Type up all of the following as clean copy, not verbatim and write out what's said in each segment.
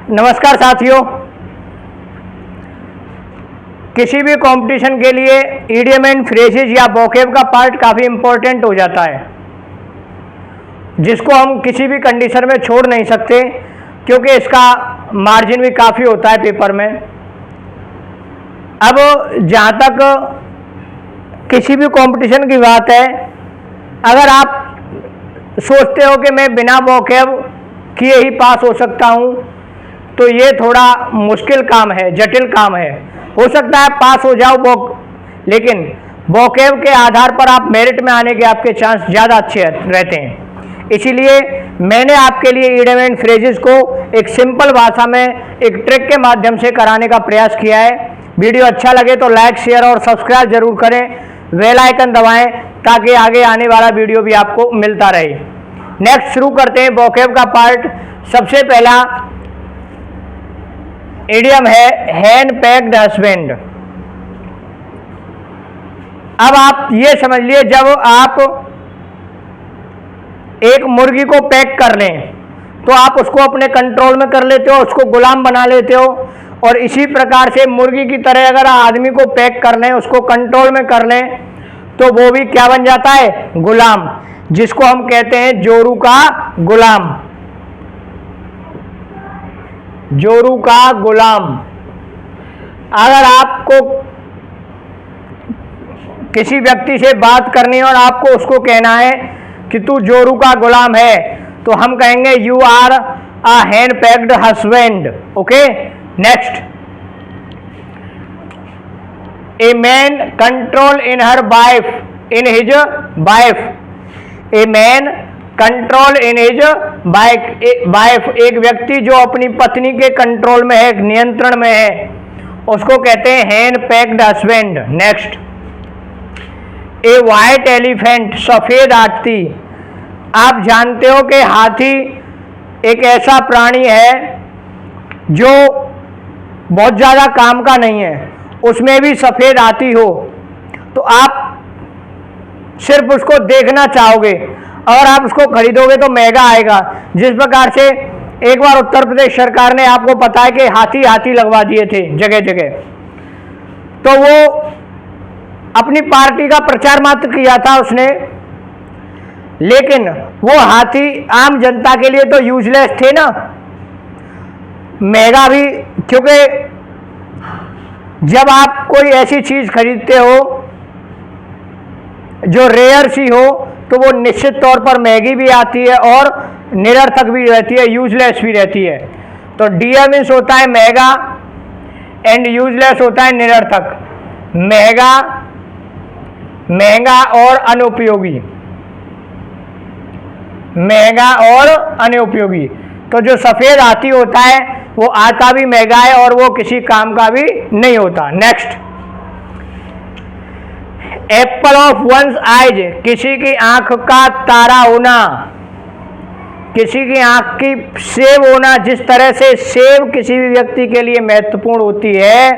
नमस्कार साथियों, किसी भी कंपटीशन के लिए इडियम एंड फ्रेजेस या वोकैब का पार्ट काफ़ी इम्पोर्टेंट हो जाता है, जिसको हम किसी भी कंडीशन में छोड़ नहीं सकते क्योंकि इसका मार्जिन भी काफ़ी होता है पेपर में। अब जहाँ तक किसी भी कंपटीशन की बात है, अगर आप सोचते हो कि मैं बिना वोकैब किए ही पास हो सकता हूँ, तो ये थोड़ा मुश्किल काम है, जटिल काम है। हो सकता है पास हो जाओ लेकिन वोकैब के आधार पर आप मेरिट में आने के आपके चांस ज़्यादा अच्छे रहते हैं। इसीलिए मैंने आपके लिए इडियम एंड फ्रेजेस को एक सिंपल भाषा में एक ट्रिक के माध्यम से कराने का प्रयास किया है। वीडियो अच्छा लगे तो लाइक, शेयर और सब्सक्राइब जरूर करें, बेल आइकन दबाएं ताकि आगे आने वाला वीडियो भी आपको मिलता रहे। नेक्स्ट शुरू करते हैं वोकैब का पार्ट। सबसे पहला इडियम है हैंड पैक्ड हस्बैंड। अब आप ये समझ लिए, जब आप एक मुर्गी को पैक कर लें तो आप उसको अपने कंट्रोल में कर लेते हो, उसको गुलाम बना लेते हो। और इसी प्रकार से मुर्गी की तरह अगर आदमी को पैक कर लें, उसको कंट्रोल में कर लें, तो वो भी क्या बन जाता है? गुलाम, जिसको हम कहते हैं जोरू का गुलाम। जोरू का गुलाम। अगर आपको किसी व्यक्ति से बात करनी है और आपको उसको कहना है कि तू जोरू का गुलाम है, तो हम कहेंगे you are a henpecked husband. Okay, next, a man control in her wife, in his wife. A man control in his wife, एक व्यक्ति जो अपनी पत्नी के कंट्रोल में है, नियंत्रण में है, उसको कहते हैं hand packed husband. Next, a white elephant, सफेद हाथी। आप जानते हो कि हाथी एक ऐसा प्राणी है जो बहुत ज़्यादा काम का नहीं है, उसमें भी सफेद हाथी हो तो आप सिर्फ उसको देखना चाहोगे और आप उसको खरीदोगे तो महंगा आएगा। जिस प्रकार से एक बार उत्तर प्रदेश सरकार ने, आपको पता है कि हाथी लगवा दिए थे जगह जगह, तो वो अपनी पार्टी का प्रचार मात्र किया था उसने, लेकिन वो हाथी आम जनता के लिए तो यूजलेस थे ना, महंगा भी। क्योंकि जब आप कोई ऐसी चीज खरीदते हो जो रेयर सी हो, तो वो निश्चित तौर पर महंगी भी आती है और निरर्थक भी रहती है, यूजलेस भी रहती है। तो डियर मीन्स होता है महंगा एंड यूजलेस होता है निरर्थक। महंगा, महंगा और अनुपयोगी, महंगा और अनुपयोगी। तो जो सफेद हाथी होता है वो आता भी महंगा है और वो किसी काम का भी नहीं होता। Next, Apple of once eyes, किसी की आंख का तारा होना, किसी की आंख की सेब होना। जिस तरह से सेब किसी भी व्यक्ति के लिए महत्वपूर्ण होती है,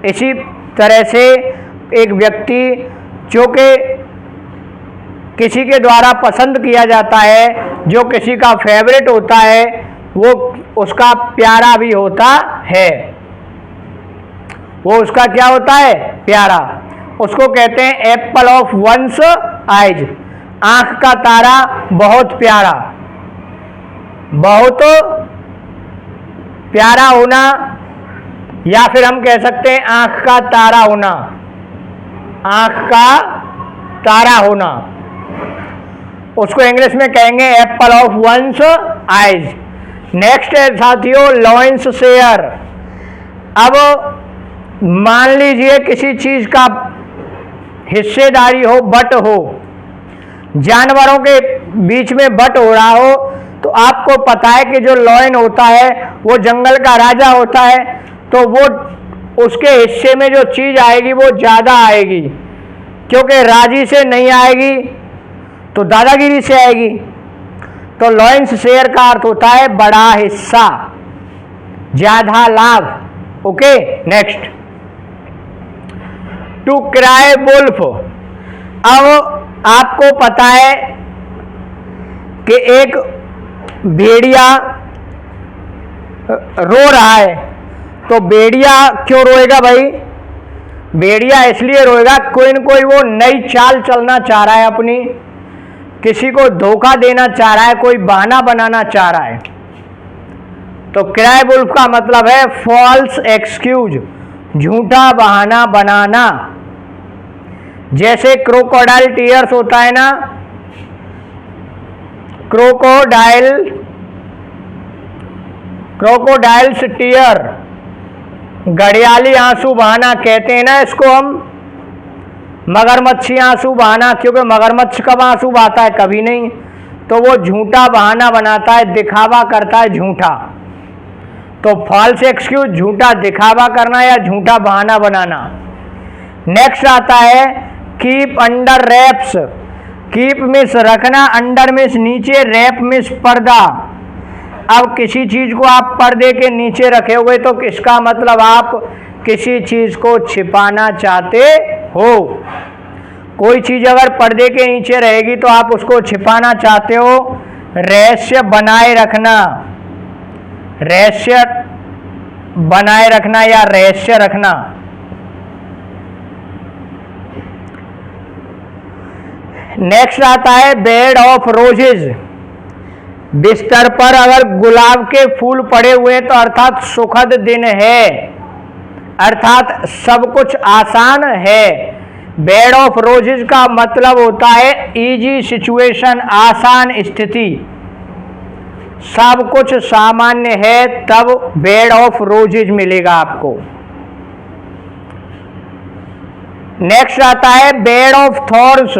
इसी तरह से एक व्यक्ति जो कि किसी के द्वारा पसंद किया जाता है, जो किसी का फेवरेट होता है, वो उसका प्यारा भी होता है। वो उसका क्या होता है? प्यारा। उसको कहते हैं एप्पल ऑफ वंस आइज, आंख का तारा, बहुत प्यारा, बहुत प्यारा होना, या फिर हम कह सकते हैं आंख का तारा होना, आंख का तारा होना। उसको इंग्लिश में कहेंगे Apple of once eyes. Next है साथियों लॉयंस शेयर। अब मान लीजिए किसी चीज का हिस्सेदारी हो, बट हो, जानवरों के बीच में बट हो रहा हो, तो आपको पता है कि जो लॉयन होता है वो जंगल का राजा होता है, तो वो उसके हिस्से में जो चीज आएगी वो ज्यादा आएगी, क्योंकि राजी से नहीं आएगी तो दादागिरी से आएगी। तो लॉयंस शेयर का अर्थ होता है बड़ा हिस्सा, ज्यादा लाभ। Okay, next, to cry wolf. अब आपको पता है कि एक भेड़िया रो रहा है, तो भेड़िया क्यों रोएगा भाई? भेड़िया इसलिए रोएगा कोई न कोई वो नई चाल चलना चाह रहा है, अपनी किसी को धोखा देना चाह रहा है, कोई बहाना बनाना चाह रहा है। तो क्राई वुल्फ का मतलब है फॉल्स एक्सक्यूज, झूठा बहाना बनाना। जैसे क्रोकोडाइल टीयर्स होता है ना, क्रोकोडाइल्स टीयर, घड़ियाली आंसू बहाना कहते हैं ना इसको हम। मगरमच्छी आंसू बहाना, क्योंकि मगरमच्छ कब आंसू बहाता है? कभी नहीं। तो वो झूठा बहाना बनाता है, दिखावा करता है झूठा। तो फॉल्स एक्सक्यूज झूठा दिखावा करना या झूठा बहाना बनाना। नेक्स्ट आता है keep under raps. Keep means रखना, अंडर मीन्स नीचे, रैप मीन्स पर्दा। अब किसी चीज को आप पर्दे के नीचे रखे हुए तो इसका मतलब आप किसी चीज को छिपाना चाहते हो। कोई चीज अगर पर्दे के नीचे रहेगी तो आप उसको छिपाना चाहते हो। रहस्य बनाए रखना, रहस्य बनाए रखना या रहस्य रखना। नेक्स्ट आता है बेड ऑफ रोजेज। बिस्तर पर अगर गुलाब के फूल पड़े हुए तो अर्थात सुखद दिन है, अर्थात सब कुछ आसान है। बेड ऑफ रोजेज का मतलब होता है इजी सिचुएशन, आसान स्थिति। सब कुछ सामान्य है तब बेड ऑफ रोजेज मिलेगा आपको। नेक्स्ट आता है बेड ऑफ थॉर्न्स।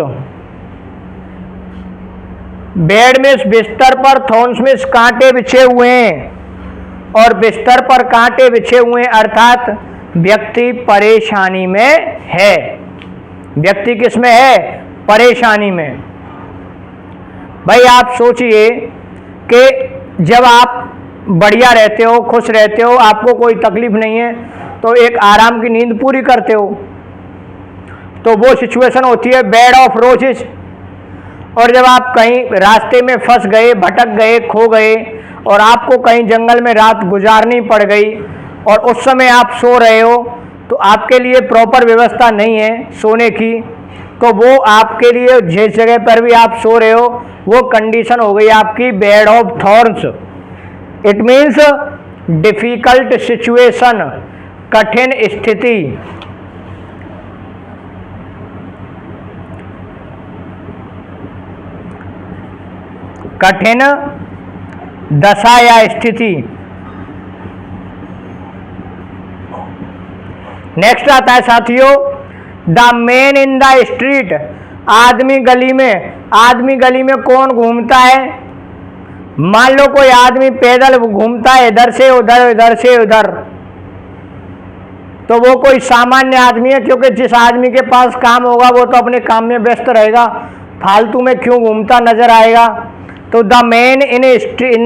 बेड में बिस्तर पर, थॉर्न्स में कांटे बिछे हुए हैं और बिस्तर पर कांटे बिछे हुए हैं अर्थात व्यक्ति परेशानी में है। व्यक्ति किस में है? परेशानी में। भाई आप सोचिए कि जब आप बढ़िया रहते हो, खुश रहते हो, आपको कोई तकलीफ नहीं है, तो एक आराम की नींद पूरी करते हो, तो वो सिचुएशन होती है बेड ऑफ रोजेस। और जब आप कहीं रास्ते में फंस गए, भटक गए, खो गए और आपको कहीं जंगल में रात गुजारनी पड़ गई और उस समय आप सो रहे हो, तो आपके लिए प्रॉपर व्यवस्था नहीं है सोने की, तो वो आपके लिए जिस जगह पर भी आप सो रहे हो वो कंडीशन हो गई आपकी bed of thorns. It means difficult situation, कठिन स्थिति। कठिन दशा या स्थिति। नेक्स्ट आता है साथियों the man in the street. आदमी गली में। आदमी गली में कौन घूमता है? मान लो कोई आदमी पैदल घूमता है, इधर से उधर, इधर से उधर, तो वो कोई सामान्य आदमी है, क्योंकि जिस आदमी के पास काम होगा वो तो अपने काम में व्यस्त रहेगा, फालतू में क्यों घूमता नजर आएगा। तो the man in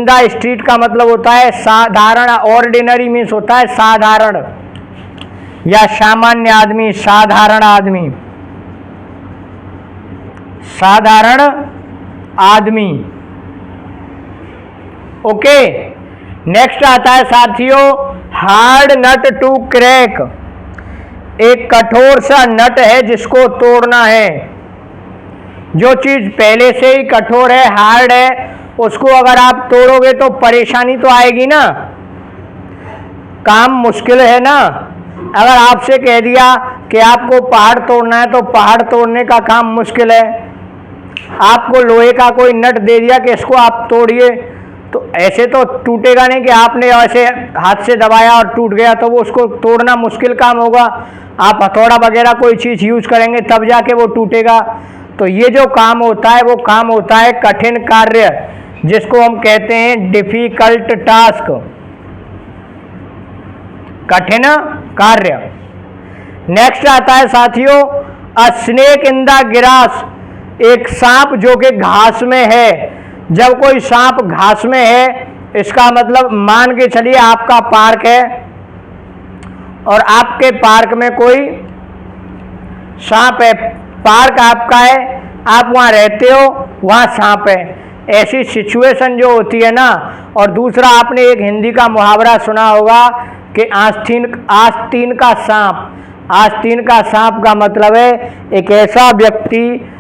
the street का मतलब होता है साधारण। ऑर्डिनरी मीन्स होता है साधारण या सामान्य आदमी, साधारण आदमी, साधारण आदमी। ओके। नेक्स्ट आता है साथियों हार्ड नट टू क्रैक। एक कठोर सा नट है जिसको तोड़ना है। जो चीज पहले से ही कठोर है, हार्ड है, उसको अगर आप तोड़ोगे तो परेशानी तो आएगी ना, काम मुश्किल है ना। अगर आपसे कह दिया कि आपको पहाड़ तोड़ना है तो पहाड़ तोड़ने का काम मुश्किल है। आपको लोहे का कोई नट दे दिया कि इसको आप तोड़िए, तो ऐसे तो टूटेगा नहीं कि आपने ऐसे हाथ से दबाया और टूट गया, तो वो उसको तोड़ना मुश्किल काम होगा। आप हथौड़ा वगैरह कोई चीज़ यूज करेंगे तब जाके वो टूटेगा। तो ये जो काम होता है वो काम होता है कठिन कार्य, जिसको हम कहते हैं डिफिकल्ट टास्क, कठिन कार्य। नेक्स्ट आता है साथियों अ स्नेक इन द ग्रास। एक सांप जो कि घास में है। जब कोई सांप घास में है, इसका मतलब मान के चलिए आपका पार्क है और आपके पार्क में कोई सांप है। पार्क आपका है, आप वहाँ रहते हो, वहाँ सांप है। ऐसी सिचुएशन जो होती है ना। और दूसरा आपने एक हिंदी का मुहावरा सुना होगा कि आस्तीन का सांप। आस्तीन का सांप का मतलब है एक ऐसा व्यक्ति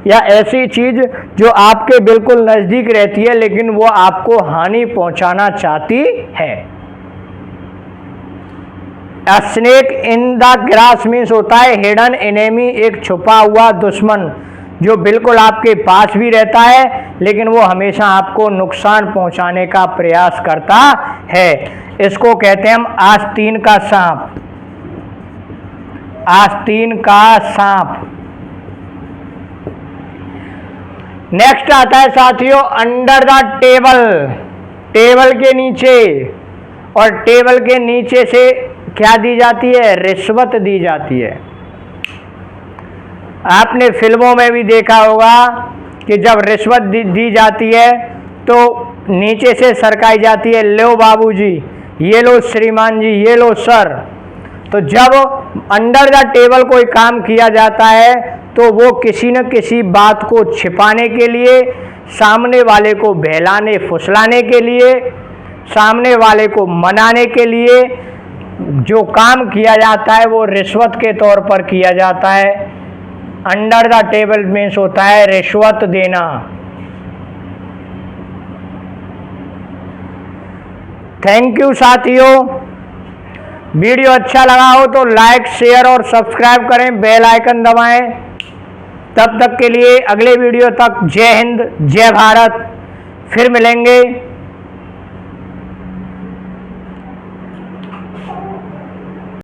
या ऐसी चीज जो आपके बिल्कुल नजदीक रहती है लेकिन वो आपको हानि पहुंचाना चाहती है। Snake in the grass means होता है हिडन एनेमी, एक छुपा हुआ दुश्मन जो बिल्कुल आपके पास भी रहता है लेकिन वो हमेशा आपको नुकसान पहुंचाने का प्रयास करता है। इसको कहते हैं हम आस्तीन का सांप। आस्तीन का सांप। नेक्स्ट आता है साथियों अंडर द टेबल। टेबल के नीचे, और टेबल के नीचे से क्या दी जाती है? रिश्वत दी जाती है। आपने फिल्मों में भी देखा होगा कि जब रिश्वत दी जाती है तो नीचे से सरकाई जाती है, लो बाबूजी, ये लो श्रीमान जी, ये लो सर। तो जब अंडर द टेबल कोई काम किया जाता है तो वो किसी न किसी बात को छिपाने के लिए, सामने वाले को बहलाने फुसलाने के लिए, सामने वाले को मनाने के लिए जो काम किया जाता है वो रिश्वत के तौर पर किया जाता है। अंडर द टेबल मीन्स होता है रिश्वत देना। थैंक यू साथियों। वीडियो अच्छा लगा हो तो लाइक शेयर और सब्सक्राइब करें, बेल आइकन दबाएं। तब तक के लिए अगले वीडियो तक जय हिंद जय भारत। फिर मिलेंगे।